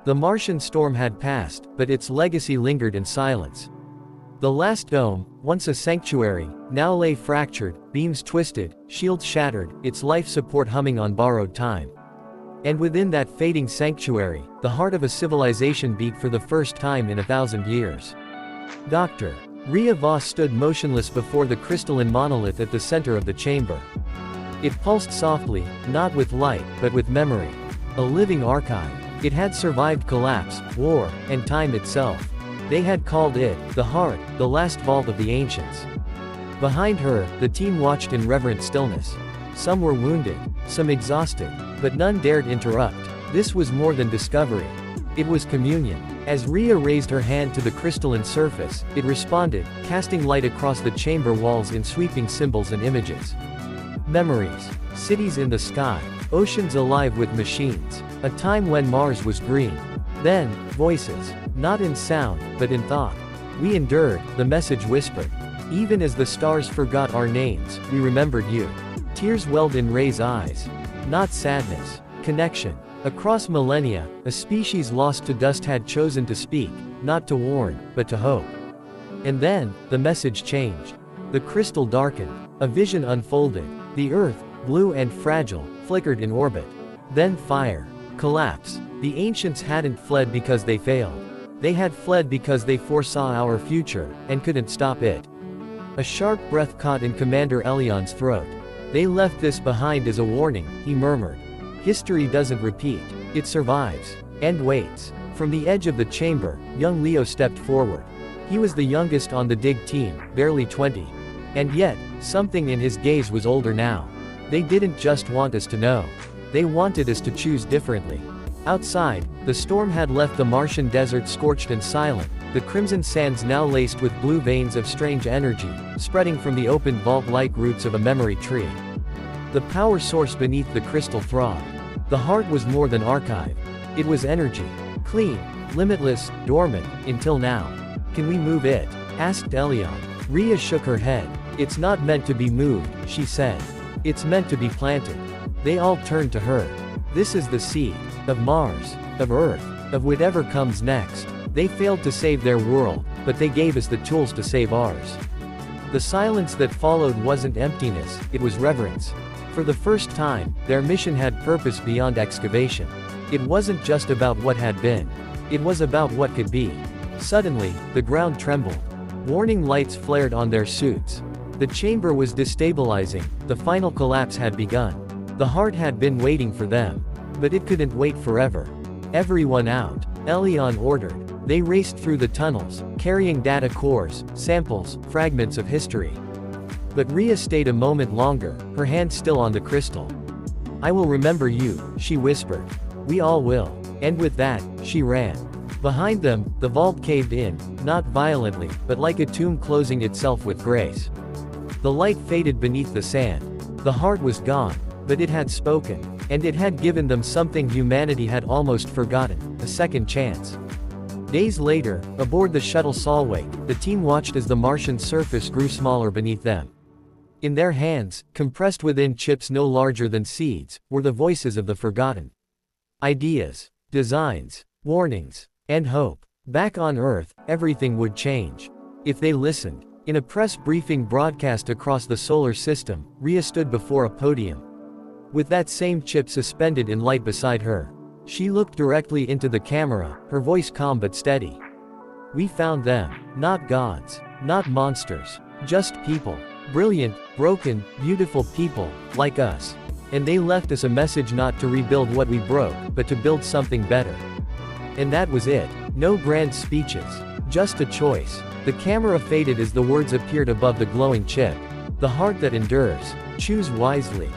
The Martian storm had passed, but its legacy lingered in silence. The last dome, once a sanctuary, now lay fractured, beams twisted, shields shattered, its life support humming on borrowed time. And within that fading sanctuary, the heart of a civilization beat for the first time in 1,000 years. Dr. Rhea Voss stood motionless before the crystalline monolith at the center of the chamber. It pulsed softly, not with light, but with memory. A living archive. It had survived collapse, war, and time itself. They had called it, the heart, the last vault of the ancients. Behind her, the team watched in reverent stillness. Some were wounded, some exhausted, but none dared interrupt. This was more than discovery. It was communion. As Rhea raised her hand to the crystalline surface, it responded, casting light across the chamber walls in sweeping symbols and images. Memories. Cities in the sky. Oceans alive with machines. A time when Mars was green. Then, voices. Not in sound, but in thought. We endured, the message whispered. Even as the stars forgot our names, we remembered you. Tears welled in Ray's eyes. Not sadness. Connection. Across millennia, a species lost to dust had chosen to speak, not to warn, but to hope. And then, the message changed. The crystal darkened. A vision unfolded. The Earth, blue and fragile, flickered in orbit. Then fire. Collapse. The ancients hadn't fled because they failed. They had fled because they foresaw our future, and couldn't stop it. A sharp breath caught in Commander Elion's throat. They left this behind as a warning, he murmured. History doesn't repeat. It survives. And waits. From the edge of the chamber, young Leo stepped forward. He was the youngest on the dig team, barely 20. And yet, something in his gaze was older now. They didn't just want us to know. They wanted us to choose differently. Outside, the storm had left the Martian desert scorched and silent, the crimson sands now laced with blue veins of strange energy, spreading from the open vault-like roots of a memory tree. The power source beneath the crystal throbbed. The heart was more than archive. It was energy. Clean, limitless, dormant, until now. Can we move it? Asked Elion. Rhea shook her head. It's not meant to be moved, she said. It's meant to be planted. They all turned to her. This is the seed. Of Mars. Of Earth. Of whatever comes next. They failed to save their world, but they gave us the tools to save ours. The silence that followed wasn't emptiness, it was reverence. For the first time, their mission had purpose beyond excavation. It wasn't just about what had been. It was about what could be. Suddenly, the ground trembled. Warning lights flared on their suits. The chamber was destabilizing, the final collapse had begun. The heart had been waiting for them. But it couldn't wait forever. Everyone out, Elion ordered. They raced through the tunnels, carrying data cores, samples, fragments of history. But Rhea stayed a moment longer, her hand still on the crystal. I will remember you, she whispered. We all will. And with that, she ran. Behind them, the vault caved in, not violently, but like a tomb closing itself with grace. The light faded beneath the sand. The heart was gone, but it had spoken. And it had given them something humanity had almost forgotten, a second chance. Days later, aboard the shuttle Solway, the team watched as the Martian surface grew smaller beneath them. In their hands, compressed within chips no larger than seeds, were the voices of the forgotten. Ideas, designs, warnings, and hope. Back on Earth, everything would change. If they listened. In a press briefing broadcast across the solar system, Rhea stood before a podium. With that same chip suspended in light beside her. She looked directly into the camera, her voice calm but steady. We found them. Not gods. Not monsters. Just people. Brilliant, broken, beautiful people, like us. And they left us a message not to rebuild what we broke, but to build something better. And that was it. No grand speeches. Just a choice. The camera faded as the words appeared above the glowing chip. The heart that endures. Choose wisely.